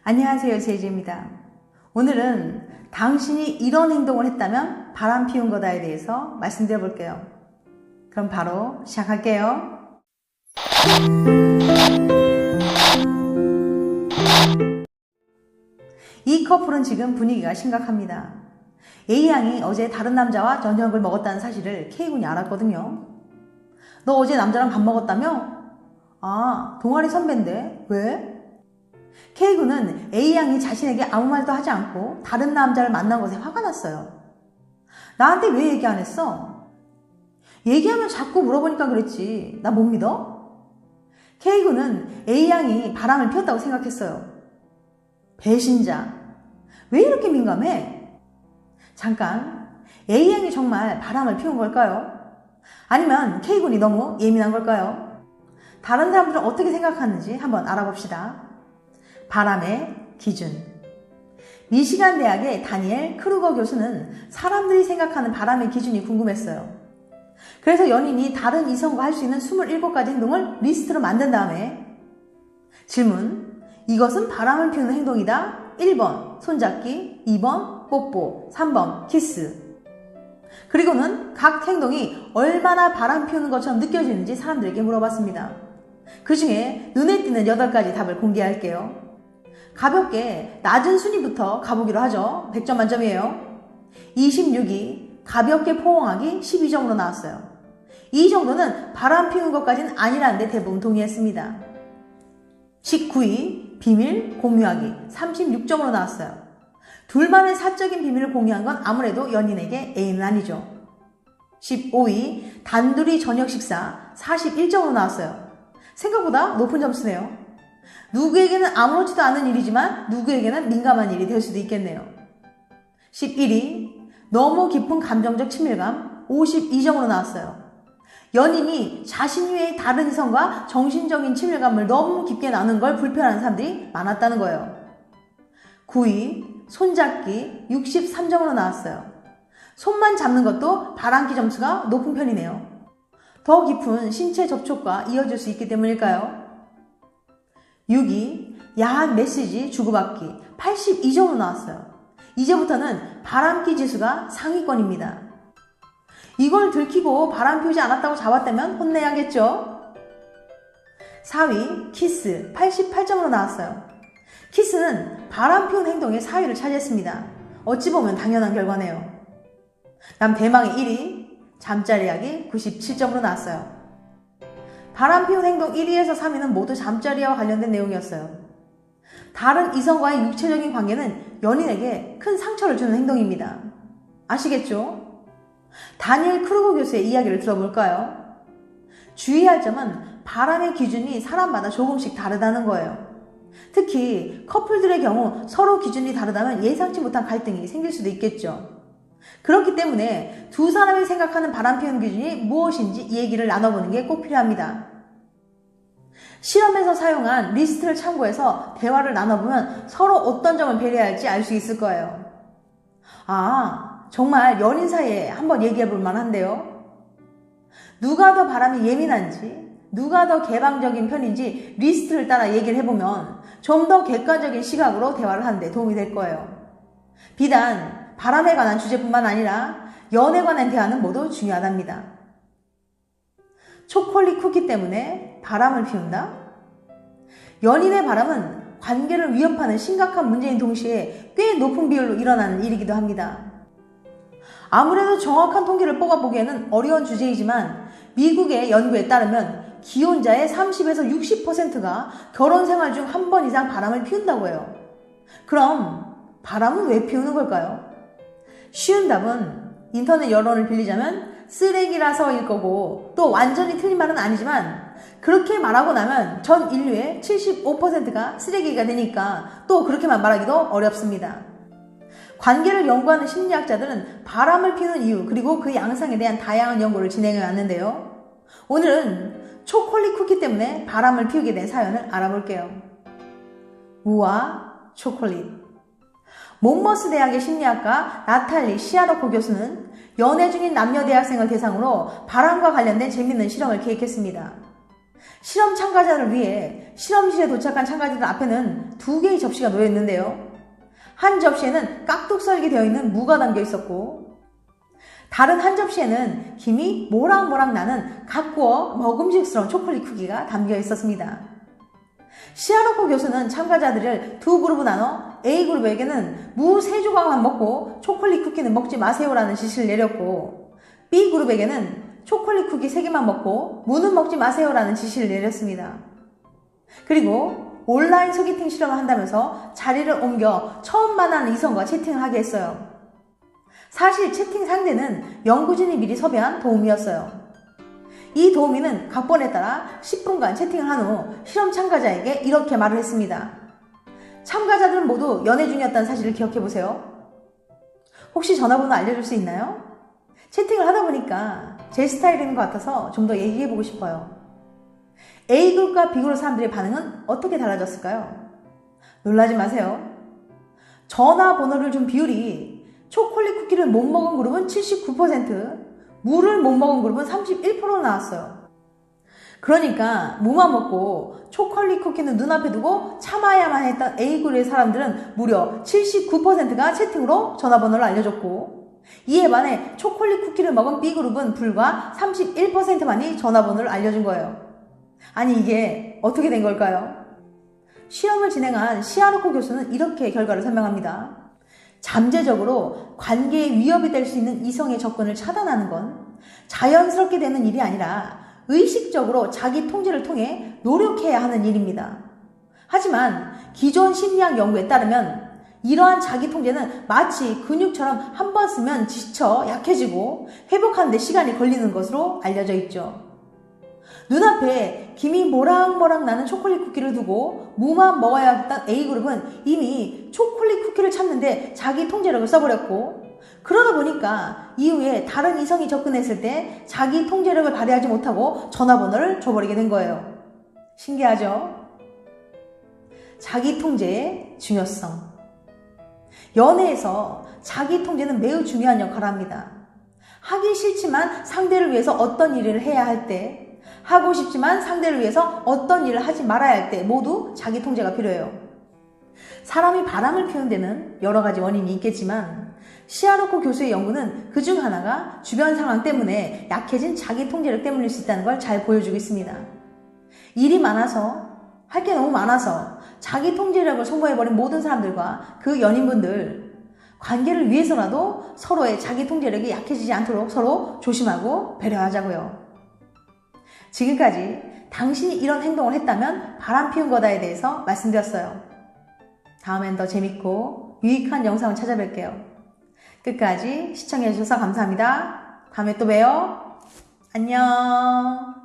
안녕하세요, 제이지입니다. 오늘은 당신이 이런 행동을 했다면 바람 피운 거다에 대해서 말씀드려 볼게요. 그럼 바로 시작할게요. 이 커플은 지금 분위기가 심각합니다. A양이 어제 다른 남자와 저녁을 먹었다는 사실을 K군이 알았거든요. 너 어제 남자랑 밥 먹었다며? 아, 동아리 선배인데 왜? K군은 A양이 자신에게 아무 말도 하지 않고 다른 남자를 만난 것에 화가 났어요. 나한테 왜 얘기 안 했어? 얘기하면 자꾸 물어보니까 그랬지. 나 못 믿어? K군은 A양이 바람을 피웠다고 생각했어요. 배신자. 왜 이렇게 민감해? 잠깐, A양이 정말 바람을 피운 걸까요? 아니면 K군이 너무 예민한 걸까요? 다른 사람들은 어떻게 생각하는지 한번 알아봅시다. 바람의 기준. 미시간 대학의 다니엘 크루거 교수는 사람들이 생각하는 바람의 기준이 궁금했어요. 그래서 연인이 다른 이성과 할 수 있는 27가지 행동을 리스트로 만든 다음에 질문, 이것은 바람을 피우는 행동이다. 1번 손잡기, 2번 뽀뽀, 3번 키스. 그리고는 각 행동이 얼마나 바람 피우는 것처럼 느껴지는지 사람들에게 물어봤습니다. 그 중에 눈에 띄는 8가지 답을 공개할게요. 가볍게 낮은 순위부터 가보기로 하죠. 100점 만점이에요. 26위 가볍게 포옹하기 12점으로 나왔어요. 이 정도는 바람 피우는 것까지는 아니라는데 대부분 동의했습니다. 19위 비밀 공유하기 36점으로 나왔어요. 둘만의 사적인 비밀을 공유한 건 아무래도 연인에게 애인은 아니죠. 15위 단둘이 저녁 식사 41점으로 나왔어요. 생각보다 높은 점수네요. 누구에게는 아무렇지도 않은 일이지만 누구에게는 민감한 일이 될 수도 있겠네요. 11위 너무 깊은 감정적 친밀감 52점으로 나왔어요. 연인이 자신 외의 다른 이성과 정신적인 친밀감을 너무 깊게 나눈 걸 불편해하는 사람들이 많았다는 거예요. 9위 손잡기 63점으로 나왔어요. 손만 잡는 것도 바람기 점수가 높은 편이네요. 더 깊은 신체 접촉과 이어질 수 있기 때문일까요? 6위 야한 메시지 주고받기 82점으로 나왔어요. 이제부터는 바람기 지수가 상위권입니다. 이걸 들키고 바람 피우지 않았다고 잡았다면 혼내야겠죠? 4위 키스 88점으로 나왔어요. 키스는 바람 피운 행동의 4위를 차지했습니다. 어찌 보면 당연한 결과네요. 다음 대망의 1위 잠자리 하기 97점으로 나왔어요. 바람 피운 행동 1위에서 3위는 모두 잠자리와 관련된 내용이었어요. 다른 이성과의 육체적인 관계는 연인에게 큰 상처를 주는 행동입니다. 아시겠죠? 다니엘 크루거 교수의 이야기를 들어볼까요? 주의할 점은 바람의 기준이 사람마다 조금씩 다르다는 거예요. 특히 커플들의 경우 서로 기준이 다르다면 예상치 못한 갈등이 생길 수도 있겠죠. 그렇기 때문에 두 사람이 생각하는 바람 피우는 기준이 무엇인지 이 얘기를 나눠보는 게 꼭 필요합니다. 실험에서 사용한 리스트를 참고해서 대화를 나눠보면 서로 어떤 점을 배려해야 할지 알 수 있을 거예요. 아, 정말 연인 사이에 한번 얘기해 볼 만한데요. 누가 더 바람이 예민한지, 누가 더 개방적인 편인지 리스트를 따라 얘기를 해보면 좀 더 객관적인 시각으로 대화를 하는 데 도움이 될 거예요. 비단 바람에 관한 주제뿐만 아니라 연애에 관한 대화는 모두 중요하답니다. 초콜릿 쿠키 때문에 바람을 피운다? 연인의 바람은 관계를 위협하는 심각한 문제인 동시에 꽤 높은 비율로 일어나는 일이기도 합니다. 아무래도 정확한 통계를 뽑아보기에는 어려운 주제이지만 미국의 연구에 따르면 기혼자의 30에서 60%가 결혼 생활 중 한 번 이상 바람을 피운다고 해요. 그럼 바람은 왜 피우는 걸까요? 쉬운 답은 인터넷 여론을 빌리자면 쓰레기라서일 거고, 또 완전히 틀린 말은 아니지만 그렇게 말하고 나면 전 인류의 75%가 쓰레기가 되니까 또 그렇게만 말하기도 어렵습니다. 관계를 연구하는 심리학자들은 바람을 피우는 이유 그리고 그 양상에 대한 다양한 연구를 진행해 왔는데요. 오늘은 초콜릿 쿠키 때문에 바람을 피우게 된 사연을 알아볼게요. 우와 초콜릿. 몬머스 대학의 심리학가 나탈리 시아로코 교수는 연애 중인 남녀 대학생을 대상으로 바람과 관련된 재밌는 실험을 기획했습니다. 실험 참가자를 위해 실험실에 도착한 참가자들 앞에는 2개의 접시가 놓여 있는데요. 한 접시에는 깍둑썰기 되어 있는 무가 담겨 있었고, 다른 한 접시에는 김이 모락모락 나는 갓 구워 먹음직스러운 초콜릿 쿠키가 담겨 있었습니다. 시아로코 교수는 참가자들을 2그룹으로 나눠 A그룹에게는 무 3조각만 먹고 초콜릿 쿠키는 먹지 마세요라는 지시를 내렸고, B그룹에게는 초콜릿 쿠키 3개만 먹고 무는 먹지 마세요라는 지시를 내렸습니다. 그리고 온라인 소개팅 실험을 한다면서 자리를 옮겨 처음 만나는 이성과 채팅을 하게 했어요. 사실 채팅 상대는 연구진이 미리 섭외한 도우미였어요. 이 도우미는 각본에 따라 10분간 채팅을 한 후 실험 참가자에게 이렇게 말을 했습니다. 참가자들은 모두 연애 중이었다는 사실을 기억해보세요. 혹시 전화번호 알려줄 수 있나요? 채팅을 하다 보니까 제 스타일인 것 같아서 좀 더 얘기해보고 싶어요. A그룹과 B그룹 사람들의 반응은 어떻게 달라졌을까요? 놀라지 마세요. 전화번호를 준 비율이 초콜릿 쿠키를 못 먹은 그룹은 79%, 무를 못 먹은 그룹은 31% 나왔어요. 그러니까 무만 먹고 초콜릿 쿠키는 눈앞에 두고 참아야만 했던 A그룹의 사람들은 무려 79%가 채팅으로 전화번호를 알려줬고, 이에 반해 초콜릿 쿠키를 먹은 B그룹은 불과 31%만이 전화번호를 알려준 거예요. 아니, 이게 어떻게 된 걸까요? 실험을 진행한 시아로코 교수는 이렇게 결과를 설명합니다. 잠재적으로 관계에 위협이 될 수 있는 이성의 접근을 차단하는 건 자연스럽게 되는 일이 아니라 의식적으로 자기 통제를 통해 노력해야 하는 일입니다. 하지만 기존 심리학 연구에 따르면 이러한 자기 통제는 마치 근육처럼 한 번 쓰면 지쳐 약해지고 회복하는 데 시간이 걸리는 것으로 알려져 있죠. 눈앞에 김이 모락모락 나는 초콜릿 쿠키를 두고 무만 먹어야겠다는 A그룹은 이미 초콜릿 쿠키를 참는데 자기 통제력을 써버렸고, 그러다 보니까 이후에 다른 이성이 접근했을 때 자기 통제력을 발휘하지 못하고 전화번호를 줘버리게 된 거예요. 신기하죠? 자기 통제의 중요성. 연애에서 자기 통제는 매우 중요한 역할을 합니다. 하기 싫지만 상대를 위해서 어떤 일을 해야 할 때, 하고 싶지만 상대를 위해서 어떤 일을 하지 말아야 할 때 모두 자기 통제가 필요해요. 사람이 바람을 피우는 데는 여러 가지 원인이 있겠지만 시아로코 교수의 연구는 그중 하나가 주변 상황 때문에 약해진 자기 통제력 때문일 수 있다는 걸 잘 보여주고 있습니다. 일이 많아서, 할 게 너무 많아서 자기 통제력을 소모해버린 모든 사람들과 그 연인분들, 관계를 위해서라도 서로의 자기 통제력이 약해지지 않도록 서로 조심하고 배려하자고요. 지금까지 당신이 이런 행동을 했다면 바람 피운 거다에 대해서 말씀드렸어요. 다음엔 더 재밌고 유익한 영상을 찾아뵐게요. 끝까지 시청해주셔서 감사합니다. 다음에 또 봬요. 안녕.